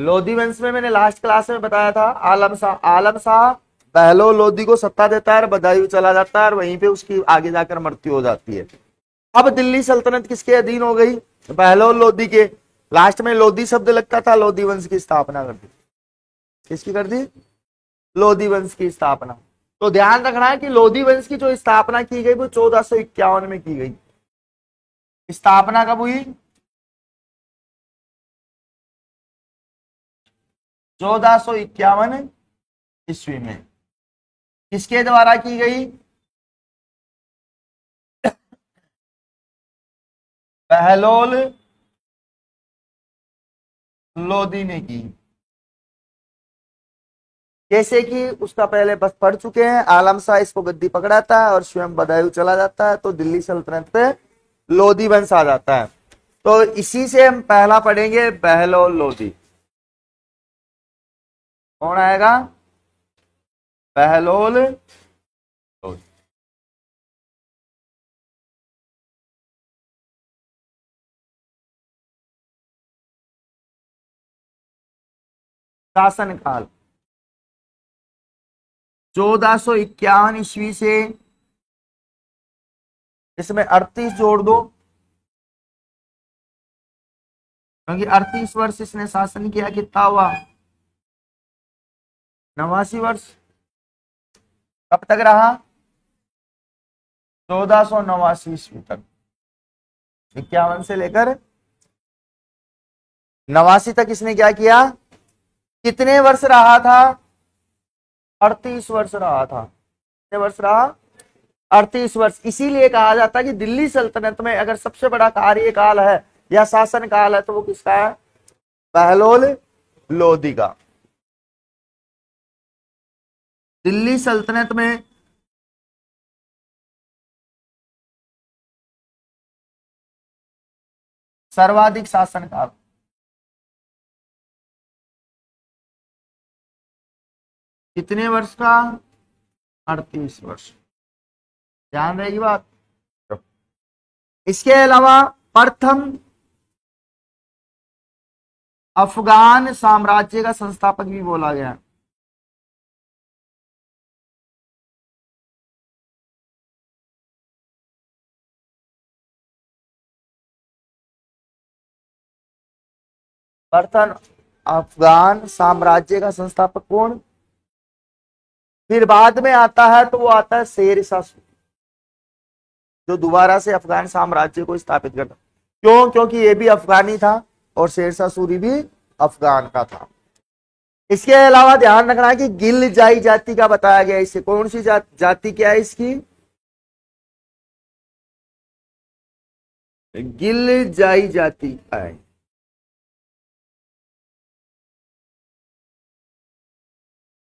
लोधी वंश में मैंने लास्ट क्लास में बताया था, आलम शाह बहलोल लोधी को सत्ता देता है और बदायूं चला जाता है और वहीं पे उसकी आगे जाकर मृत्यु हो जाती है। अब दिल्ली सल्तनत किसके अधीन हो गई? बहलोल लोधी के। लास्ट में लोधी शब्द लगता था, लोधी वंश की स्थापना कर दी। किसकी कर दी? लोधी वंश की स्थापना। तो ध्यान रखना है कि लोधी वंश की जो स्थापना की गई वो 1451 में की गई। स्थापना कब हुई? 1451 ईस्वी में। किसके द्वारा की गई? बहलोल लोधी ने की। जैसे कि उसका पहले बस पढ़ चुके हैं, आलम शाह इसको गद्दी पकड़ाता है और स्वयं बदायूं चला जाता है, तो दिल्ली सल्तनत पे लोधी वंश आ जाता है। तो इसी से हम पहला पढ़ेंगे बहलोल लोधी। कौन आएगा? बहलोल लोधी। शासनकाल 1451 ईस्वी से, इसमें 38 जोड़ दो क्योंकि 38 वर्ष इसने शासन किया। कितना हुआ? 89 वर्ष। कब तक रहा? 1489 ईस्वी तक। 51 से लेकर 89 तक इसने क्या किया? कितने वर्ष रहा था? 38 वर्ष रहा था। कितने वर्ष रहा? 38 वर्ष। इसीलिए कहा जाता है कि दिल्ली सल्तनत में अगर सबसे बड़ा कार्यकाल है या शासन काल है तो वो किसका है? बहलोल लोधी का। दिल्ली सल्तनत में सर्वाधिक शासनकाल कितने वर्ष का? 38 वर्ष। ध्यान रहेगी बात। इसके अलावा प्रथम अफगान साम्राज्य का संस्थापक भी बोला गया। प्रथम अफगान साम्राज्य का संस्थापक कौन? फिर बाद में आता है तो वो आता है शेर शाह सूरी, जो दोबारा से अफगान साम्राज्य को स्थापित करता। क्यों? क्योंकि ये भी अफगानी था और शेर शाह सूरी भी अफगान का था। इसके अलावा ध्यान रखना है कि गिल जाई जाति का बताया गया। इससे कौन सी जाति क्या है इसकी? गिल जाई जाति का है।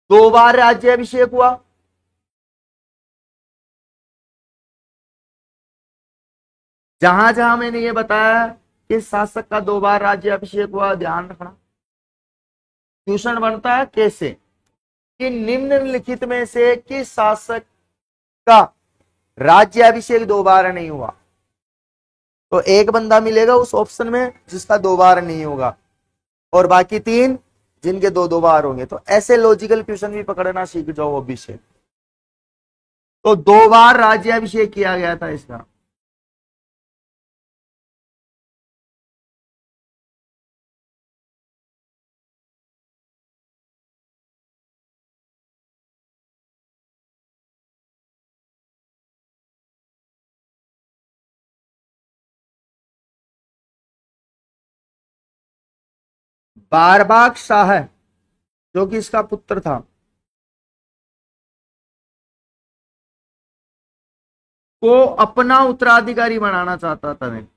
दो बार राज्याभिषेक हुआ। जहां जहां मैंने ये बताया कि शासक का 2 बार राज्याभिषेक हुआ, ध्यान रखना। क्वेश्चन बनता है कैसे कि निम्नलिखित में से किस शासक का राज्याभिषेक 2 बार नहीं हुआ? तो एक बंदा मिलेगा उस ऑप्शन में जिसका 2 बार नहीं होगा और बाकी 3 जिनके 2-2 बार होंगे। तो ऐसे लॉजिकल क्वेश्चन भी पकड़ना सीख जाओ अभी से। तो 2 बार राज्याभिषेक किया गया था इसका। बारबाग शाह जो कि इसका पुत्र था, को अपना उत्तराधिकारी बनाना चाहता था मैं।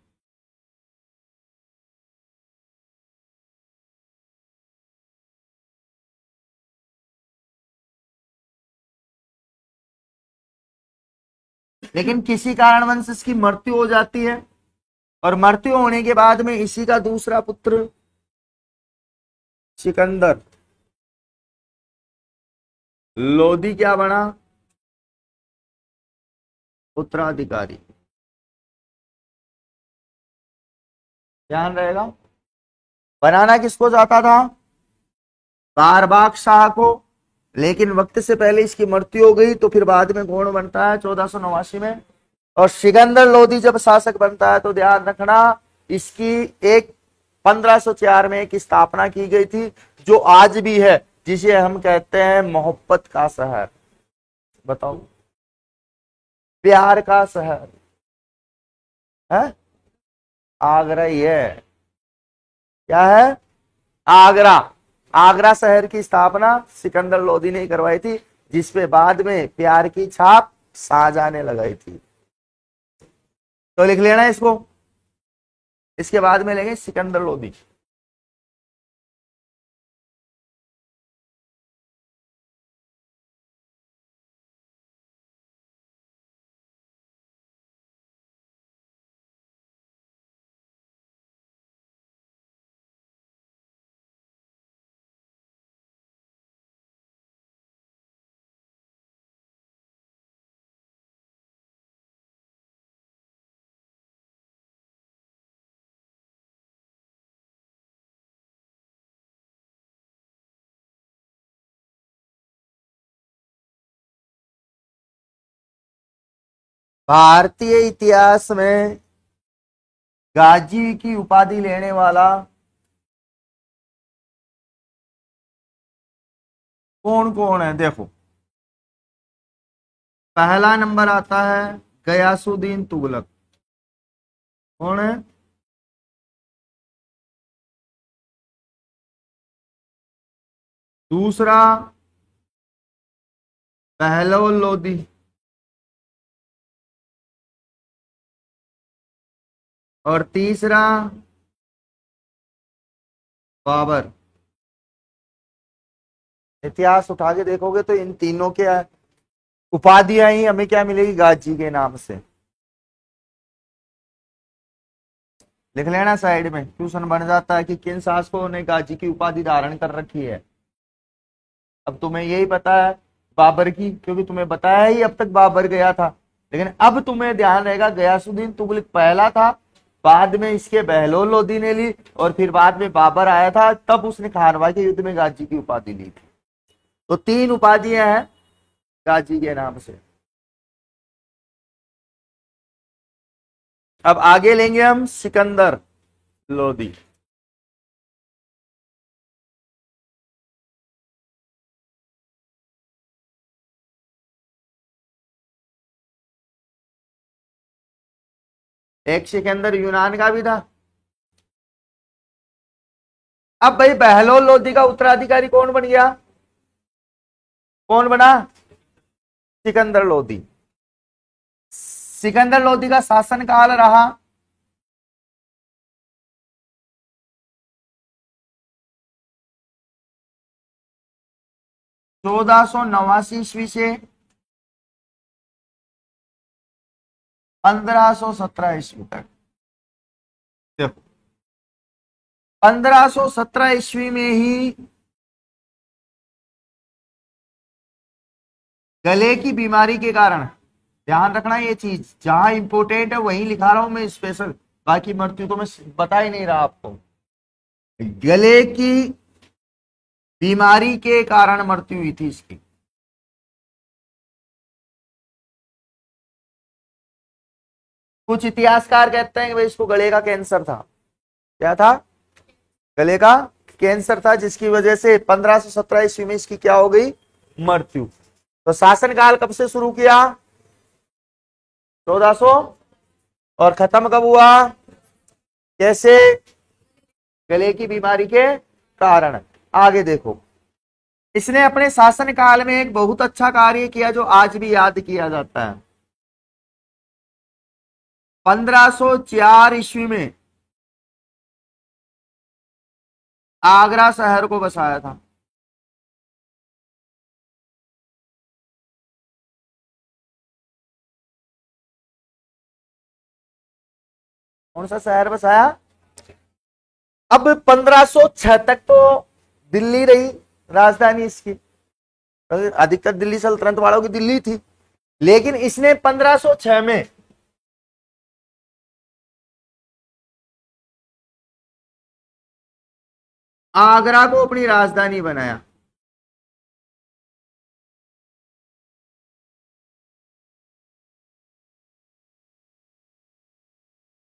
लेकिन किसी कारणवश इसकी मृत्यु हो जाती है और मृत्यु होने के बाद में इसी का दूसरा पुत्र सिकंदर लोधी क्या बना? उत्तराधिकारी। ध्यान रहेगा। बनाना किसको चाहता था? बारबाग शाह को, लेकिन वक्त से पहले इसकी मृत्यु हो गई, तो फिर बाद में कौन बनता है 1489 में। और सिकंदर लोदी जब शासक बनता है तो ध्यान रखना इसकी एक 1504 में एक स्थापना की गई थी, जो आज भी है, जिसे हम कहते हैं मोहब्बत का शहर। बताओ, प्यार का शहर है आगरा ही है। क्या है? आगरा। आगरा शहर की स्थापना सिकंदर लोदी ने करवाई थी, जिसपे बाद में प्यार की छाप शाहजहां ने लगाई थी। तो लिख लेना इसको, इसके बाद में लेंगे सिकंदर लोदी। भारतीय इतिहास में गाजी की उपाधि लेने वाला कौन कौन है? देखो, पहला नंबर आता है गयासुद्दीन तुगलक। कौन है? दूसरा बहलोल लोदी। और तीसरा बाबर। इतिहास उठा के देखोगे तो इन तीनों के उपाधियां ही हमें क्या मिलेगी? गाजी के नाम से। लिख लेना साइड में, क्वेश्चन बन जाता है कि किन शासकों ने गाजी की उपाधि धारण कर रखी है। अब तुम्हें यही पता है बाबर की, क्योंकि तुम्हें बताया ही अब तक बाबर गया था, लेकिन अब तुम्हें ध्यान रहेगा गयासुद्दीन तुगलक पहला था, बाद में इसके बहलोल लोदी ने ली, और फिर बाद में बाबर आया था, तब उसने खानवा के युद्ध में गाजी की उपाधि ली थी। तो तीन उपाधियां हैं गाजी के नाम से। अब आगे लेंगे हम सिकंदर लोदी। एक सिकंदर यूनान का भी था। अब भाई बहलोल लोदी का उत्तराधिकारी कौन बन गया? कौन बना? सिकंदर लोदी। सिकंदर लोदी का शासनकाल रहा 1489 से 1517 ईस्वी तक। देखो, 1517 ईस्वी में ही गले की बीमारी के कारण, ध्यान रखना ये चीज, जहां इंपोर्टेंट है वहीं लिखा रहा हूं मैं स्पेशल, बाकी मृत्यु तो मैं बता ही नहीं रहा आपको। गले की बीमारी के कारण मृत्यु हुई थी इसकी। कुछ इतिहासकार कहते हैं कि भाई इसको गले का कैंसर था। क्या था? गले का कैंसर था, जिसकी वजह से 1517 ईस्वी में इसकी क्या हो गई? मृत्यु। तो शासनकाल कब से शुरू किया? 1400। और खत्म कब हुआ? कैसे? गले की बीमारी के कारण। आगे देखो, इसने अपने शासनकाल में एक बहुत अच्छा कार्य किया जो आज भी याद किया जाता है। 1504 ईस्वी में आगरा शहर को बसाया था। कौन सा शहर बसाया? अब 1506 तक तो दिल्ली रही राजधानी इसकी, अधिकतर दिल्ली सल्तनत वालों की दिल्ली थी, लेकिन इसने 1506 में आगरा को अपनी राजधानी बनाया।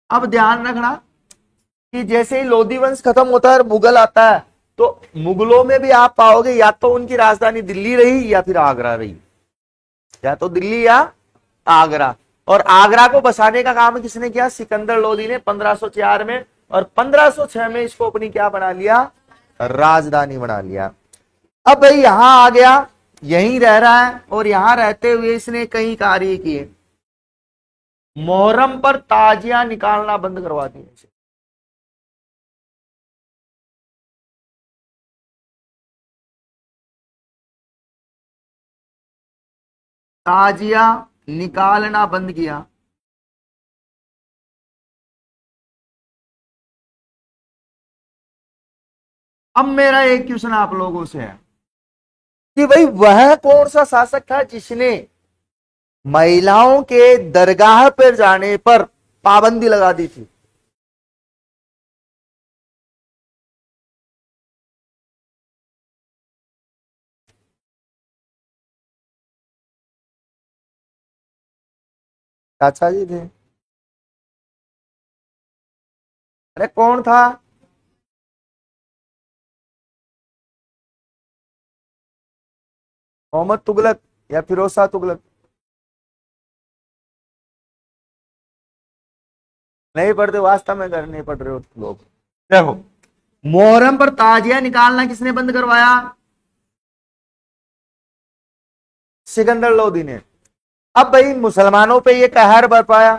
अब ध्यान रखना कि जैसे ही लोधी वंश खत्म होता है और मुगल आता है, तो मुगलों में भी आप पाओगे या तो उनकी राजधानी दिल्ली रही या फिर आगरा रही, या तो दिल्ली या आगरा। और आगरा को बसाने का काम किसने किया? सिकंदर लोधी ने 1504 में, और 1506 में इसको अपनी क्या बना लिया? राजधानी बना लिया। अब भाई यहां आ गया, यहीं रह रहा है, और यहां रहते हुए इसने कई कार्य किए। मोहर्रम पर ताजिया निकालना बंद करवा दिया इसे। ताजिया निकालना बंद किया। अब मेरा एक क्वेश्चन आप लोगों से है कि भाई वह कौन सा शासक था जिसने महिलाओं के दरगाह पर जाने पर पाबंदी लगा दी थी? चाचा जी थे। अरे कौन था? मोहम्मद तुगलक या फिरोज शाह तुगलक? नहीं पढ़ते, वास्तव में घर नहीं पढ़ रहे हो लोग। देखो, मोहर्रम पर ताजिया निकालना किसने बंद करवाया? सिकंदर लोदी ने। अब भाई मुसलमानों पे ये कहर बरपाया,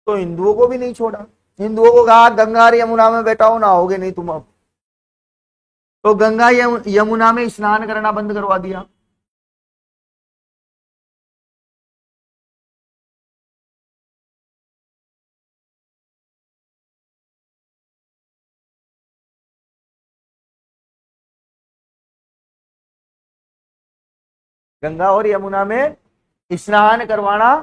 तो हिंदुओं को भी नहीं छोड़ा। हिंदुओं को कहा गंगा और यमुना में बैठाओ, ना होगे नहीं तुम अब। तो गंगा यमुना में स्नान करना बंद करवा दिया। गंगा और यमुना में स्नान करवाना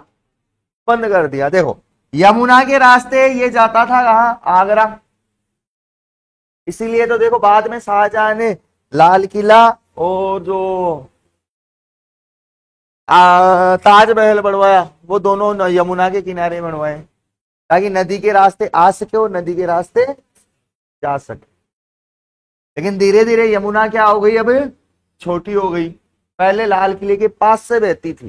बंद कर दिया। देखो, यमुना के रास्ते ये जाता था कहां? आगरा। इसीलिए तो देखो बाद में शाहजहां ने लाल किला और जो ताजमहल बनवाया, वो दोनों यमुना के किनारे बनवाए, ताकि नदी के रास्ते आ सके और नदी के रास्ते जा सके। लेकिन धीरे धीरे यमुना क्या हो गई? अब छोटी हो गई। पहले लाल किले के पास से बहती थी,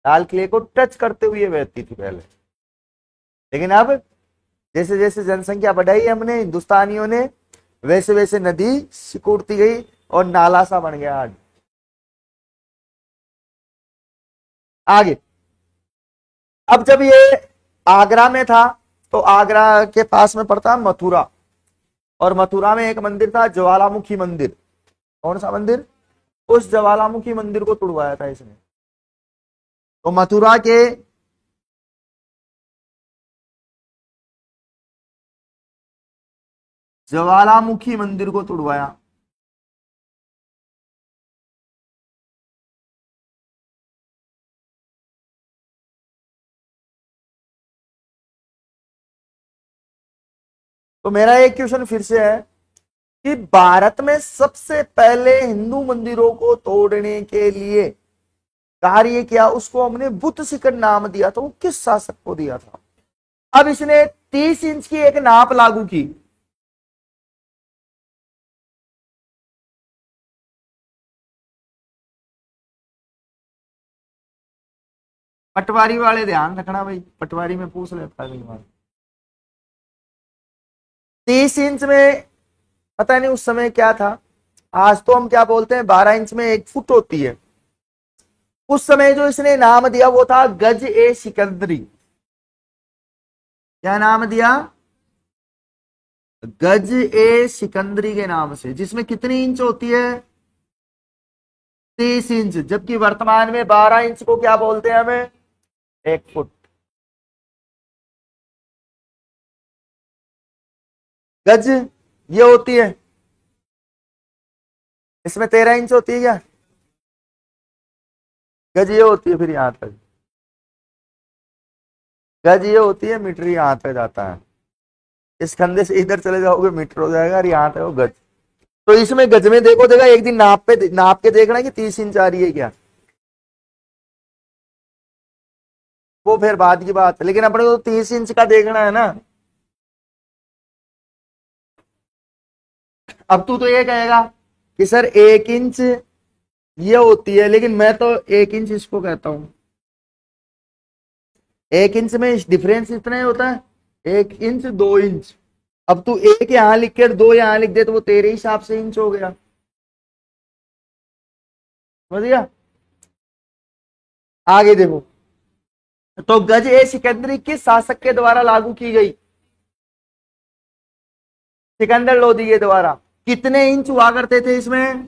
लाल किले को टच करते हुए बहती थी पहले। लेकिन अब जैसे जैसे जनसंख्या बढ़ाई हमने हिंदुस्तानियों ने, वैसे वैसे नदी सिकुड़ती गई और नाला सा बन गया। आज आगे, अब जब ये आगरा में था, तो आगरा के पास में पड़ता मथुरा, और मथुरा में एक मंदिर था ज्वालामुखी मंदिर। कौन सा मंदिर? उस ज्वालामुखी मंदिर को तुड़वाया था इसने। तो मथुरा के ज्वालामुखी मंदिर को तुड़वाया। तो मेरा एक क्वेश्चन फिर से है कि भारत में सबसे पहले हिंदू मंदिरों को तोड़ने के लिए कार्य किया, उसको हमने बुद्ध शिखर नाम दिया था, वो किस शासक को दिया था? अब इसने 30 इंच की एक नाप लागू की। पटवारी वाले ध्यान रखना भाई, पटवारी में पूछ लेता है कई बार। 30 इंच में पता नहीं उस समय क्या था, आज तो हम क्या बोलते हैं 12 इंच में 1 फुट होती है। उस समय जो इसने नाम दिया वो था गज ए सिकंदरी। क्या नाम दिया? गज ए सिकंदरी के नाम से, जिसमें कितनी इंच होती है? 30 इंच। जबकि वर्तमान में 12 इंच को क्या बोलते हैं हमें? 1 फुट। गज ये होती है, इसमें 13 इंच होती है क्या? गज ये होती है, फिर यहां तक गज ये होती है, मीटर यहां तक जाता है। इस कंधे से इधर चले जाओगे मीटर हो जाएगा, और यहां तक हो गज। तो इसमें गज में देखो, देखा एक दिन नाप के देखना कि 30 इंच आ रही है क्या। वो फिर बाद की बात है, लेकिन अपने को तो 30 इंच का देखना है ना। अब तू तो ये कहेगा कि सर 1 इंच ये होती है, लेकिन मैं तो 1 इंच इसको कहता हूं। 1 इंच में डिफरेंस इतना ही होता है, 1 इंच 2 इंच। अब तू एक यहां लिख के 2 यहां लिख दे तो वो तेरे हिसाब से इंच हो गया, समझ गया। आगे देखो, तो गज ए सिकंदरी किस शासक के द्वारा लागू की गई? सिकंदर लोदी के द्वारा। कितने इंच हुआ करते थे इसमें?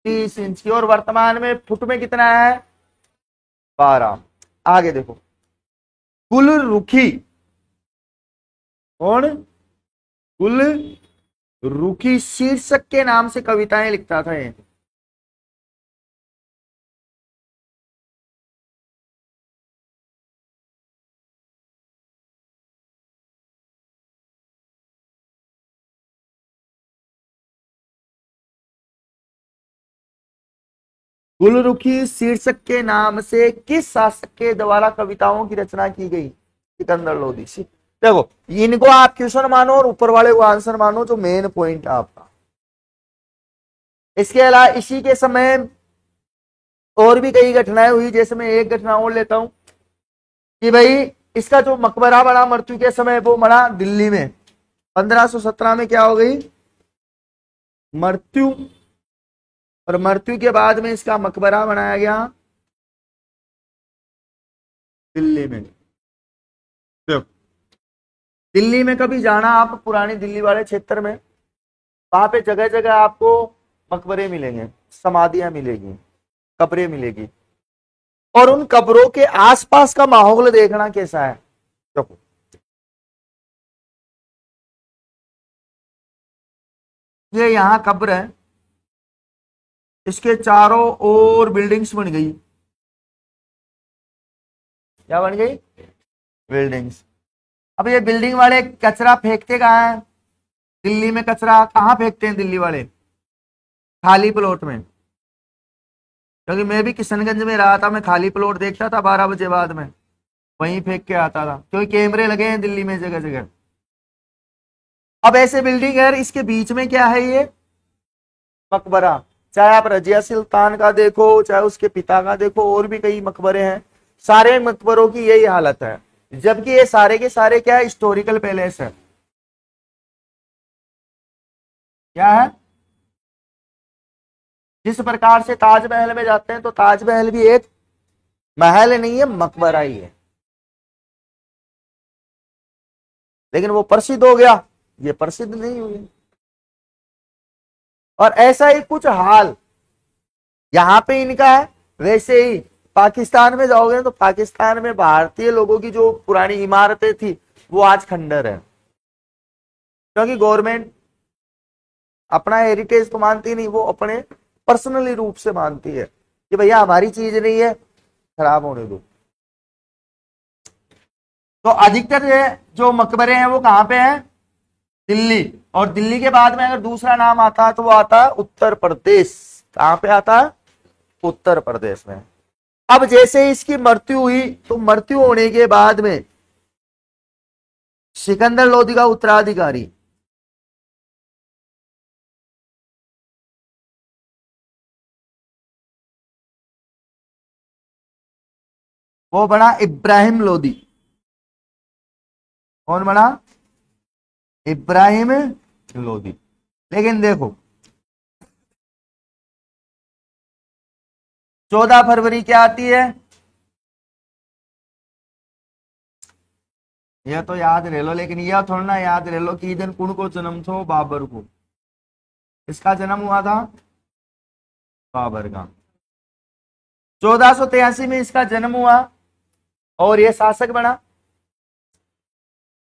30 इंच की। और वर्तमान में फुट में कितना है? 12। आगे देखो, कुल रुखी कौन? कुल रुखी शीर्षक के नाम से कविताएं लिखता था ये। गुलरुखी शीर्षक के नाम से किस शासक के द्वारा कविताओं की रचना की गई? सिकंदर लोदी। देखो, इनको आप क्वेश्चन मानो और ऊपर वाले को आंसर मानो, जो मेन पॉइंट है आपका। इसके अलावा इसी के समय और भी कई घटनाएं हुई, जैसे मैं एक घटना और लेता हूं कि भाई इसका जो मकबरा बना मृत्यु के समय, वो बना दिल्ली में। 1517 में क्या हो गई? मृत्यु। और मृत्यु के बाद में इसका मकबरा बनाया गया दिल्ली में। देखो, दिल्ली में कभी जाना आप पुरानी दिल्ली वाले क्षेत्र में, वहां पे जगह जगह आपको मकबरे मिलेंगे, समाधियां मिलेगी, कब्रें मिलेगी। और उन कब्रों के आसपास का माहौल देखना कैसा है। देखो, ये यहां कब्र है, इसके चारों ओर बिल्डिंग्स बन गई। क्या बन गई? बिल्डिंग्स। अब ये बिल्डिंग वाले कचरा फेंकते कहाँ हैं? दिल्ली में कचरा कहाँ फेंकते हैं दिल्ली वाले? खाली प्लॉट में। क्योंकि मैं भी किशनगंज में रहा था, मैं खाली प्लॉट देखता था 12 बजे बाद में, वहीं फेंक के आता था, क्योंकि कैमरे लगे हैं दिल्ली में जगह जगह। अब ऐसे बिल्डिंग है, इसके बीच में क्या है? ये मकबरा। चाहे आप रजिया सुल्तान का देखो, चाहे उसके पिता का देखो, और भी कई मकबरे हैं, सारे मकबरों की यही हालत है। जबकि ये सारे के सारे क्या है? हिस्टोरिकल पैलेस है। क्या है? जिस प्रकार से ताजमहल में जाते हैं, तो ताजमहल भी एक महल नहीं है, मकबरा ही है। लेकिन वो प्रसिद्ध हो गया, ये प्रसिद्ध नहीं हुई। और ऐसा ही कुछ हाल यहां पे इनका है। वैसे ही पाकिस्तान में जाओगे तो पाकिस्तान में भारतीय लोगों की जो पुरानी इमारतें थी, वो आज खंडर है। क्योंकि गवर्नमेंट अपना हेरिटेज तो मानती नहीं, वो अपने पर्सनली रूप से मानती है कि भैया हमारी चीज नहीं है, खराब होने दो। तो अधिकतर जो मकबरे हैं वो कहां पे हैं? दिल्ली। और दिल्ली के बाद में अगर दूसरा नाम आता है तो वो आता है उत्तर प्रदेश। कहां पे आता है? उत्तर प्रदेश में। अब जैसे इसकी मृत्यु हुई, तो मृत्यु होने के बाद में सिकंदर लोदी का उत्तराधिकारी वो बना इब्राहिम लोदी। कौन बना? इब्राहिम लोदी। लेकिन देखो, 14 फरवरी क्या आती है? यह तो याद रह लो, लेकिन यह थोड़ा ना याद रह लो कि दिन कुण को जन्म थो? बाबर को। इसका जन्म हुआ था बाबर का। 1483 में इसका जन्म हुआ और यह शासक बना।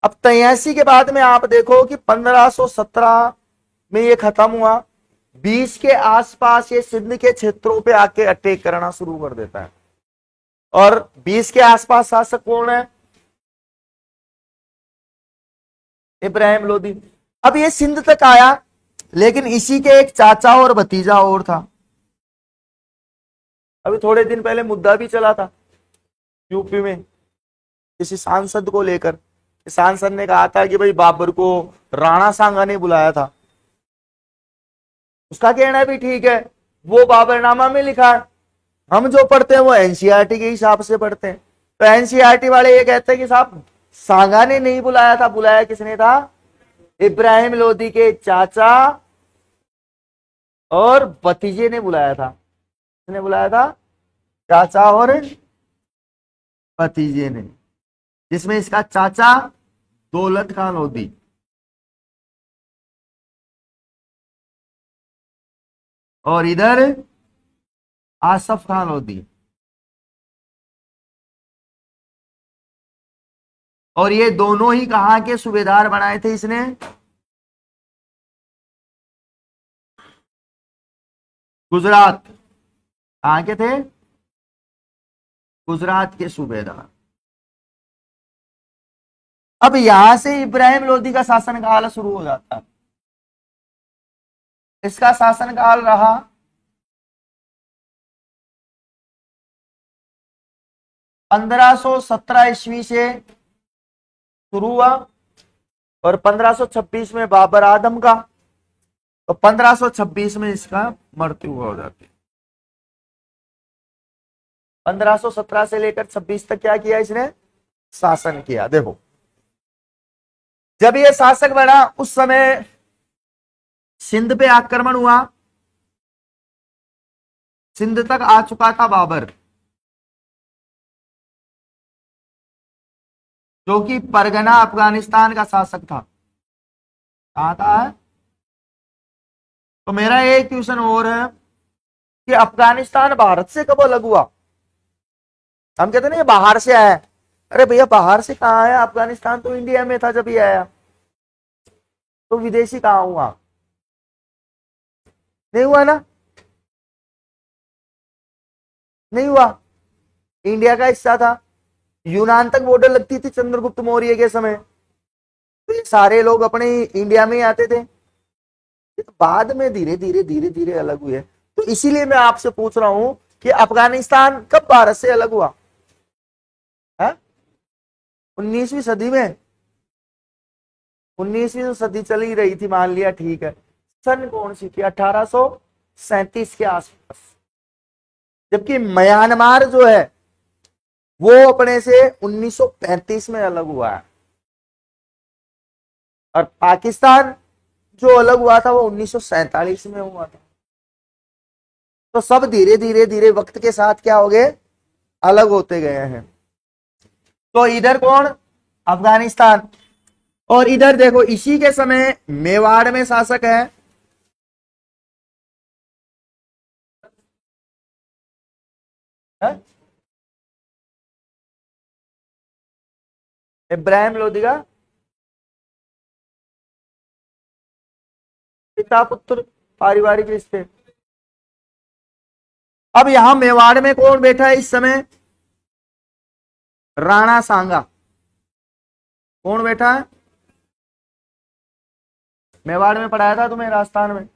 अब 83 के बाद में आप देखो कि 1517 में ये खत्म हुआ। 20 के आसपास ये सिंध के क्षेत्रों पे आके अटैक करना शुरू कर देता है। और 20 के आसपास शासक कौन है? इब्राहिम लोदी। अब ये सिंध तक आया, लेकिन इसी के एक चाचा और भतीजा और था। अभी थोड़े दिन पहले मुद्दा भी चला था यूपी में किसी सांसद को लेकर, सांसद ने कहा था कि भाई बाबर को राणा सांगा ने बुलाया था। उसका कहना भी ठीक है, वो बाबरनामा में लिखा है, हम जो पढ़ते हैं वो एनसीईआरटी के हिसाब से पढ़ते हैं। तो एनसीईआरटी वाले ये कहते हैं कि साहब सांगा ने नहीं बुलाया था, बुलाया किसने था? इब्राहिम लोदी के चाचा और भतीजे ने बुलाया था। किसने बुलाया था? चाचा और भतीजे ने, जिसमें इसका चाचा दौलत खान लोदी और इधर आसफ खान लोदी, और ये दोनों ही कहां के सूबेदार बनाए थे इसने? गुजरात। कहां के थे? गुजरात के सूबेदार। अब यहां से इब्राहिम लोदी का शासनकाल शुरू हो जाता है। इसका शासनकाल रहा 1517 ईस्वी से शुरू हुआ और 1526 में बाबर आदम का, तो 1526 में इसका मृत्यु हो जाती है। 1517 से लेकर 26 तक क्या किया इसने? शासन किया। देखो जब ये शासक बना उस समय सिंध पे आक्रमण हुआ, सिंध तक आ चुका था बाबर, जो कि परगना अफगानिस्तान का शासक था। कहां का है? तो मेरा एक क्वेश्चन और है कि अफगानिस्तान भारत से कब अलग हुआ? हम कहते ना ये बाहर से आया, अरे भैया बाहर से कहां आया? अफगानिस्तान तो इंडिया में था जब ये आया, तो विदेशी कहां हुआ? नहीं हुआ ना, नहीं हुआ। इंडिया का हिस्सा था, यूनान तक बॉर्डर लगती थी चंद्रगुप्त मौर्य के समय, तो ये सारे लोग अपने इंडिया में ही आते थे। तो बाद में धीरे धीरे धीरे धीरे अलग हुए। तो इसीलिए मैं आपसे पूछ रहा हूं कि अफगानिस्तान कब भारत से अलग हुआ है? 19वीं सदी में। 19वीं सदी चली रही थी, मान लिया, ठीक है। सन कौन सी थी? 1837 के आसपास। जबकि म्यांमार जो है वो अपने से 1935 में अलग हुआ है, और पाकिस्तान जो अलग हुआ था वो 1947 में हुआ था। तो सब धीरे धीरे धीरे वक्त के साथ क्या हो गए? अलग होते गए हैं। तो इधर कौन? अफगानिस्तान। और इधर देखो इसी के समय मेवाड़ में शासक है इब्राहिम लोदी का पिता पुत्र पारिवारिक रिश्ते। अब यहां मेवाड़ में कौन बैठा है इस समय? राणा सांगा। कौन बैठा है? मेवाड़ में पढ़ाया था तुम्हें राजस्थान में,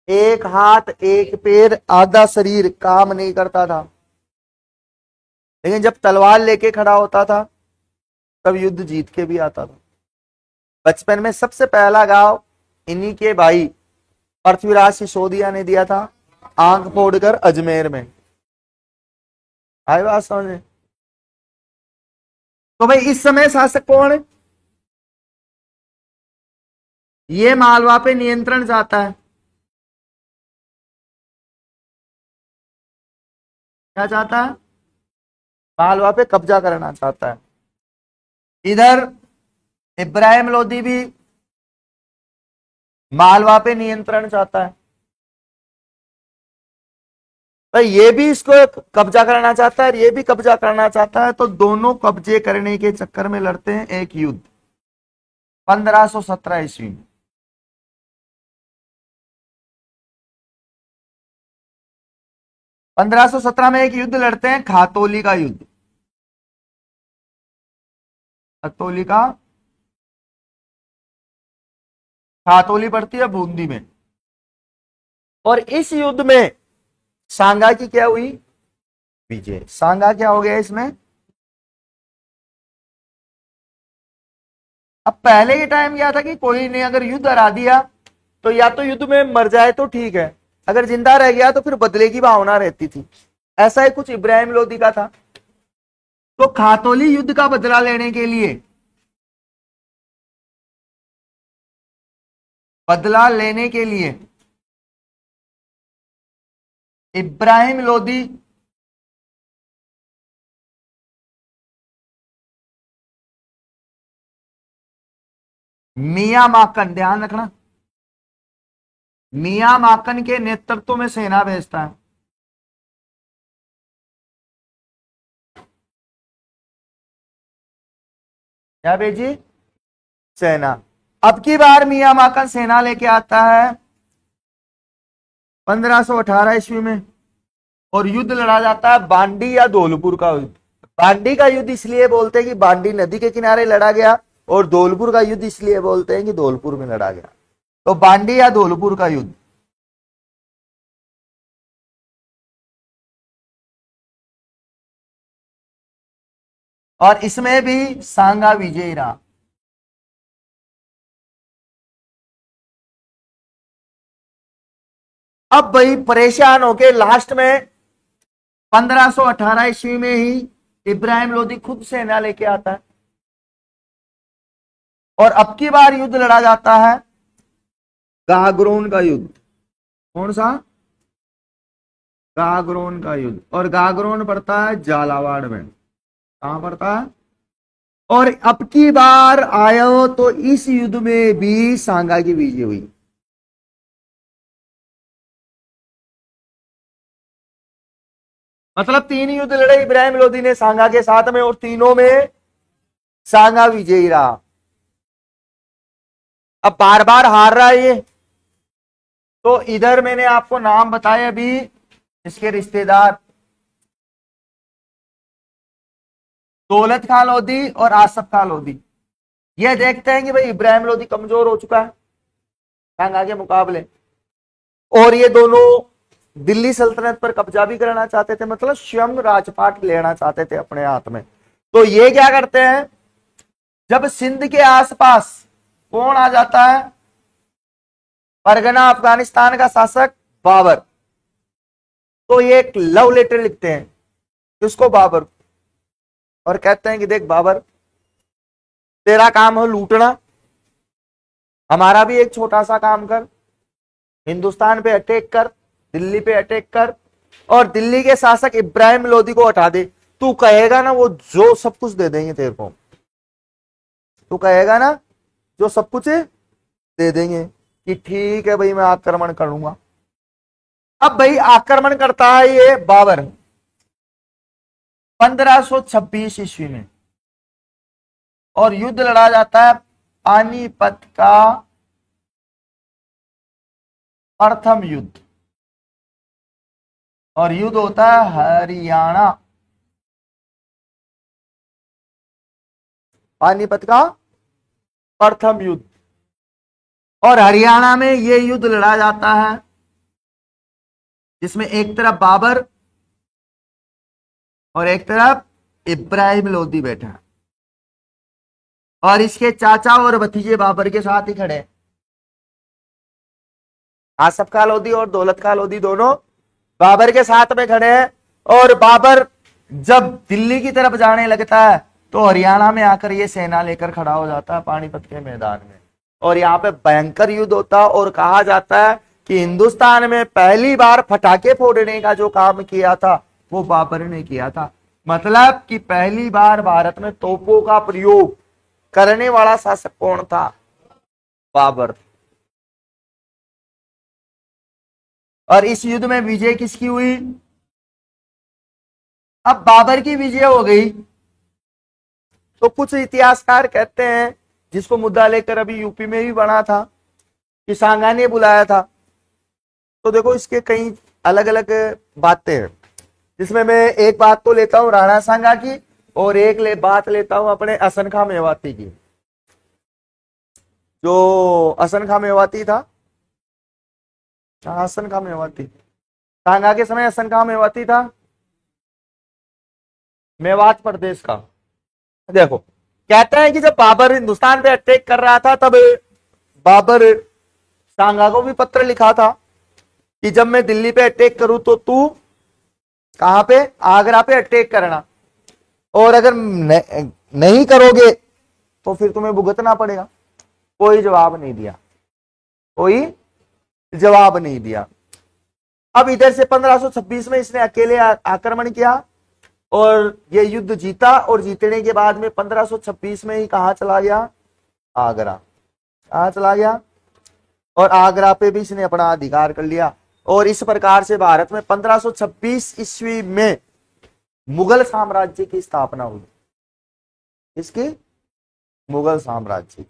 एक हाथ एक पैर आधा शरीर काम नहीं करता था, लेकिन जब तलवार लेके खड़ा होता था तब युद्ध जीत के भी आता था। बचपन में सबसे पहला गांव इन्हीं के भाई पृथ्वीराज सिसोदिया ने दिया था, आंख फोड़कर अजमेर में। आई बात समझे? तो भाई इस समय शासक कौन है? ये मालवा पे नियंत्रण चाहता है। क्या चाहता है? मालवा पे कब्जा करना चाहता है। इधर इब्राहिम लोदी भी मालवा पे नियंत्रण चाहता है, तो ये भी इसको कब्जा करना चाहता है, ये भी कब्जा करना चाहता है। तो दोनों कब्जे करने के चक्कर में लड़ते हैं एक युद्ध 1517 ईस्वी में। 1517 में एक युद्ध लड़ते हैं, खातौली का युद्ध। खातौली का, खातौली पड़ती है बूंदी में। और इस युद्ध में सांगा की क्या हुई? विजय। सांगा क्या हो गया इसमें? अब पहले के टाइम क्या था कि कोई ने अगर युद्ध हरा दिया तो या तो युद्ध में मर जाए तो ठीक है, अगर जिंदा रह गया तो फिर बदले की भावना रहती थी। ऐसा ही कुछ इब्राहिम लोदी का था। तो खातोली युद्ध का बदला लेने के लिए, बदला लेने के लिए इब्राहिम लोदी मियां माकन, ध्यान रखना, मियां माकन के नेतृत्व में सेना भेजता है। क्या भेजी? सेना। अब की बार मियां माकन सेना लेके आता है 1518 ईस्वी में, और युद्ध लड़ा जाता है बांडी या धौलपुर का युद्ध। बांडी का युद्ध इसलिए बोलते हैं कि बांडी नदी के किनारे लड़ा गया, और धौलपुर का युद्ध इसलिए बोलते हैं कि धौलपुर में लड़ा गया। तो बांडी या धौलपुर का युद्ध। और इसमें भी सांगा विजयी रहा। अब भाई परेशान होके लास्ट में 1518 ईस्वी में ही इब्राहिम लोदी खुद सेना लेके आता है, और अब की बार युद्ध लड़ा जाता है गागरोन का युद्ध। कौन सा? गागरोन का युद्ध। और गागरोन पड़ता है झालावाड़ में। कहां पड़ता है? और अब की बार आयो तो इस युद्ध में भी सांगा की विजय हुई। मतलब 3 युद्ध लड़े इब्राहिम लोदी ने सांगा के साथ में, और तीनों में सांगा विजयी रहा। अब बार बार हार रहा है ये। तो इधर मैंने आपको नाम बताए अभी इसके रिश्तेदार, दौलत खान लोदी और आसफ खान लोदी। ये देखते हैं कि भाई इब्राहिम लोदी कमजोर हो चुका है सांगा के मुकाबले, और ये दोनों दिल्ली सल्तनत पर कब्जा भी करना चाहते थे, मतलब स्वयं राजपाट लेना चाहते थे अपने हाथ में। तो ये क्या करते हैं, जब सिंध के आसपास कौन आ जाता है, परगना अफगानिस्तान का शासक बाबर, तो ये एक लव लेटर लिखते हैं किसको? बाबर। और कहते हैं कि देख बाबर, तेरा काम है लूटना, हमारा भी एक छोटा सा काम कर, हिंदुस्तान पे अटैक कर, दिल्ली पे अटैक कर, और दिल्ली के शासक इब्राहिम लोदी को हटा दे। तू कहेगा ना वो जो सब कुछ दे देंगे तेरे को, तू कहेगा ना जो सब कुछ दे देंगे कि ठीक है भाई मैं आक्रमण करूंगा। अब भाई आक्रमण करता है ये बाबर 1526 ईस्वी में, और युद्ध लड़ा जाता है पानीपत का प्रथम युद्ध, और युद्ध होता है हरियाणा, पानीपत का प्रथम युद्ध। और हरियाणा में ये युद्ध लड़ा जाता है जिसमें एक तरफ बाबर और एक तरफ इब्राहिम लोदी बैठा है, और इसके चाचा और भतीजे बाबर के साथ ही खड़े हैं। आसफ खान लोदी और दौलत खान लोदी दोनों बाबर के साथ में खड़े हैं। और बाबर जब दिल्ली की तरफ जाने लगता है तो हरियाणा में आकर ये सेना लेकर खड़ा हो जाता है पानीपत के मैदान में, और यहाँ पे भयंकर युद्ध होता है। और कहा जाता है कि हिंदुस्तान में पहली बार पटाखे फोड़ने का जो काम किया था वो बाबर ने किया था। मतलब कि पहली बार भारत में तोपों का प्रयोग करने वाला शासक कौन था? बाबर। और इस युद्ध में विजय किसकी हुई? अब बाबर की विजय हो गई तो कुछ इतिहासकार कहते हैं, जिसको मुद्दा लेकर अभी यूपी में भी बना था कि सांगा ने बुलाया था। तो देखो इसके कई अलग अलग बातें हैं, जिसमें मैं एक बात तो लेता हूं राणा सांगा की, और एक बात लेता हूं अपने हसन खां मेवाती की। जो हसन खां मेवाती था, हसन खां मेवाती, सांगा के समय हसन खां मेवाती था मेवात प्रदेश का। देखो कहते हैं कि जब बाबर हिंदुस्तान पे अटैक कर रहा था तब बाबर सांगा को भी पत्र लिखा था कि जब मैं दिल्ली पे अटैक करूं तो तू कहां पे, आगरा पे अटैक करना, और अगर नहीं करोगे तो फिर तुम्हें भुगतना पड़ेगा। कोई जवाब नहीं दिया, कोई जवाब नहीं दिया। अब इधर से 1526 में इसने अकेले आक्रमण किया और ये युद्ध जीता, और जीतने के बाद में 1526 में ही कहा चला गया, आगरा। कहां चला गया, और आगरा पे भी इसने अपना अधिकार कर लिया। और इस प्रकार से भारत में 1526 ईस्वी में मुगल साम्राज्य की स्थापना हुई। इसकी मुगल साम्राज्य की।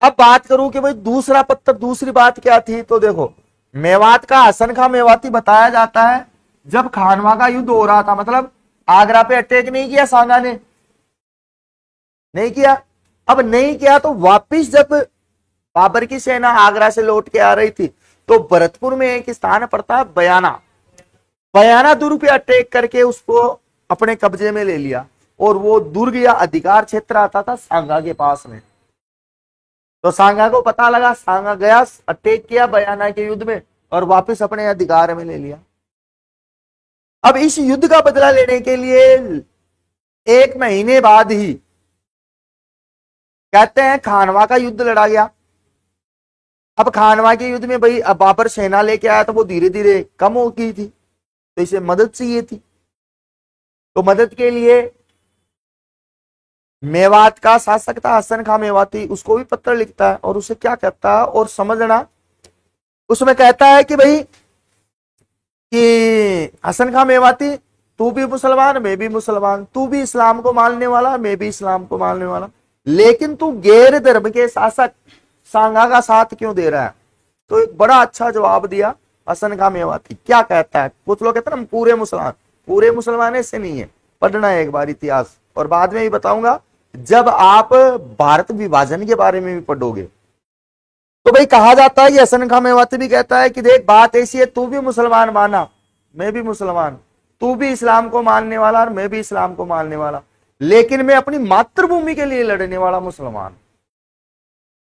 अब बात करूं कि भाई दूसरा पत्र, दूसरी बात क्या थी, तो देखो मेवात का हसन खां मेवाती बताया जाता है जब खानवा का युद्ध हो रहा था, मतलब आगरा पे अटैक नहीं किया सांगा ने, नहीं किया। अब नहीं किया तो वापिस जब बाबर की सेना आगरा से लौट के आ रही थी तो भरतपुर में एक स्थान पड़ता है बयाना, बयाना दुर्ग पे अटैक करके उसको अपने कब्जे में ले लिया, और वो दुर्ग या अधिकार क्षेत्र आता था सांगा के पास में। तो सांगा को पता लगा, सांगा गया, अटैक किया बयाना के युद्ध में और वापस अपने अधिकार में ले लिया। अब इस युद्ध का बदला लेने के लिए 1 महीने बाद ही कहते हैं खानवा का युद्ध लड़ा गया। अब खानवा के युद्ध में भाई अब बाबर सेना लेके आया तो वो धीरे धीरे कम हो गई थी, तो इसे मदद चाहिए थी। तो मदद के लिए मेवात का शासक था हसन खां मेवाती, उसको भी पत्र लिखता है और उसे क्या कहता है और समझना, उसमें कहता है कि भाई कि हसन खां मेवाती तू भी मुसलमान मैं भी मुसलमान, तू भी इस्लाम को मानने वाला मैं भी इस्लाम को मानने वाला, लेकिन तू गैर धर्म के शासक सांगा का साथ क्यों दे रहा है। तो एक बड़ा अच्छा जवाब दिया हसन खां मेवाती। क्या कहता है, कुछ लोग कहते हैं ना पूरे मुसलमान, पूरे मुसलमान ऐसे नहीं है, पढ़ना है एक बार इतिहास, और बाद में भी बताऊंगा जब आप भारत विभाजन के बारे में भी पढ़ोगे। तो भाई कहा जाता है कि हसन खां मेवाती भी कहता है कि देख बात ऐसी है, तू भी मुसलमान माना मैं भी मुसलमान, तू भी इस्लाम को मानने वाला और मैं भी इस्लाम को मानने वाला, लेकिन मैं अपनी मातृभूमि के लिए लड़ने वाला मुसलमान,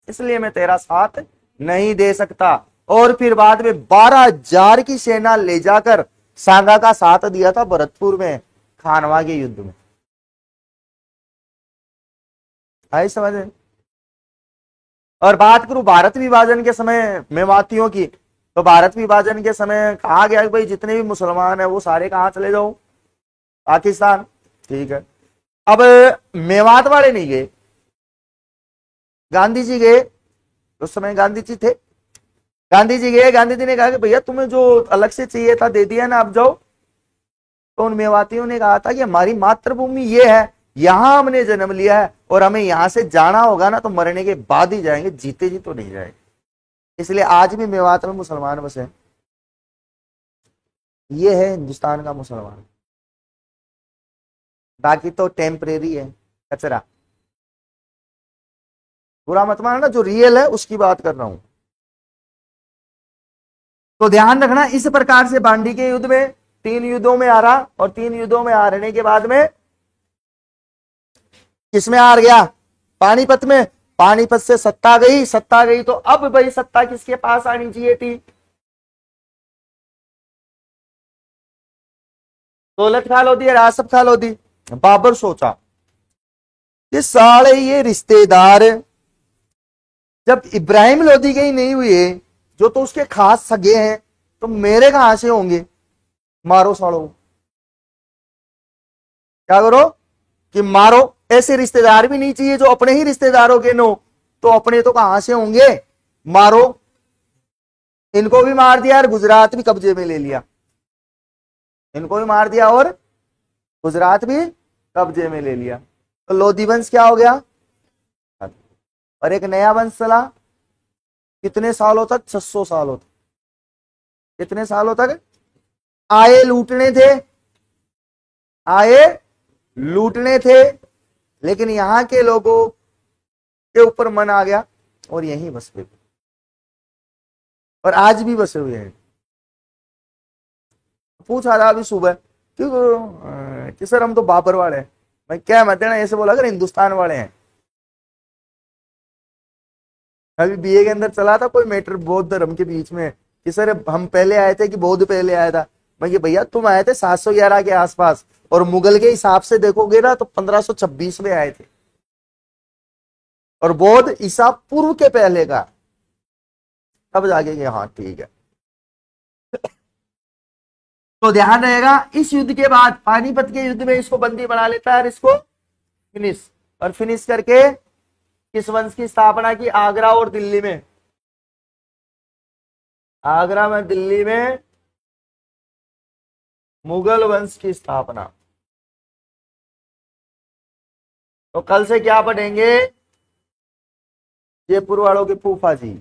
इसलिए मैं तेरा साथ नहीं दे सकता। और फिर बाद में 12,000 की सेना ले जाकर सांगा का साथ दिया था भरतपुर में खानवा के युद्ध में। आई समझ। और बात करूं भारत विभाजन के समय मेवातियों की, तो भारत विभाजन के समय कहा गया कि भाई जितने भी मुसलमान है वो सारे कहां चले जाओ, पाकिस्तान। ठीक है, अब मेवात वाले नहीं गए, गांधी जी गए, उस समय गांधी जी थे, गांधी जी गए, गांधी जी ने कहा कि भैया तुम्हें जो अलग से चाहिए था दे दिया ना, अब जाओ। तो उन मेवातियों ने कहा था कि हमारी मातृभूमि ये है, यहां हमने जन्म लिया है और हमें यहां से जाना होगा ना तो मरने के बाद ही जाएंगे, जीते जी तो नहीं जाएंगे। इसलिए आज भी मेवात में मुसलमान बसे, ये है हिंदुस्तान का मुसलमान, बाकी तो टेम्परेरी है, कचरा। बुरा मत मानना, जो रियल है उसकी बात कर रहा हूं। तो ध्यान रखना, इस प्रकार से बांडी के युद्ध में 3 युद्धों में हारा, और 3 युद्धों में हारने के बाद में किसमें हार गया, पानीपत में। पानीपत से सत्ता गई, सत्ता गई तो अब भाई सत्ता किसके पास आनी चाहिए थी, दौलत खा लोधी, रासप खा लोधी। बाबर सोचा ये साले ये रिश्तेदार जब इब्राहिम लोधी के ही नहीं हुए, जो तो उसके खास सगे हैं, तो मेरे कहां से होंगे, मारो सालो। क्या करो कि मारो, ऐसे रिश्तेदार भी नहीं चाहिए जो अपने ही रिश्तेदारों के नो, तो अपने तो कहां से होंगे, मारो। इनको भी मार दिया और गुजरात भी कब्जे में ले लिया, इनको भी मार दिया और गुजरात भी कब्जे में ले लिया। तो लोधी वंश क्या हो गया, और एक नया वंश चला कितने सालों तक, 600 सालों तक। कितने सालों तक, आए लूटने थे, आए लूटने थे, लेकिन यहां के लोगों के ऊपर मन आ गया और यहीं बस गए, और आज भी बसे हुए हैं। पूछा था अभी सुबह क्यों कि सर हम तो बाबर वाले हैं, मैं क्या मत देना, ऐसे बोला अगर हिंदुस्तान वाले हैं। अभी बीए के अंदर चला था कोई मैटर बौद्ध धर्म के बीच में कि सर हम पहले आए थे कि बौद्ध पहले आया था। मैं ये भैया तुम आए थे 711 के आसपास, और मुगल के हिसाब से देखोगे ना तो 1526 में आए थे, और बौद्ध ईसा पूर्व के पहले का। तब जाके कि हाँ ठीक है। तो ध्यान रहेगा, इस युद्ध के बाद पानीपत के युद्ध में इसको बंदी बना लेता है और इसको फिनिश, और फिनिश करके किस वंश की स्थापना की, आगरा और दिल्ली में, आगरा में दिल्ली में मुगल वंश की स्थापना। तो कल से क्या पढ़ेंगे, जयपुर वालों के फूफा जी।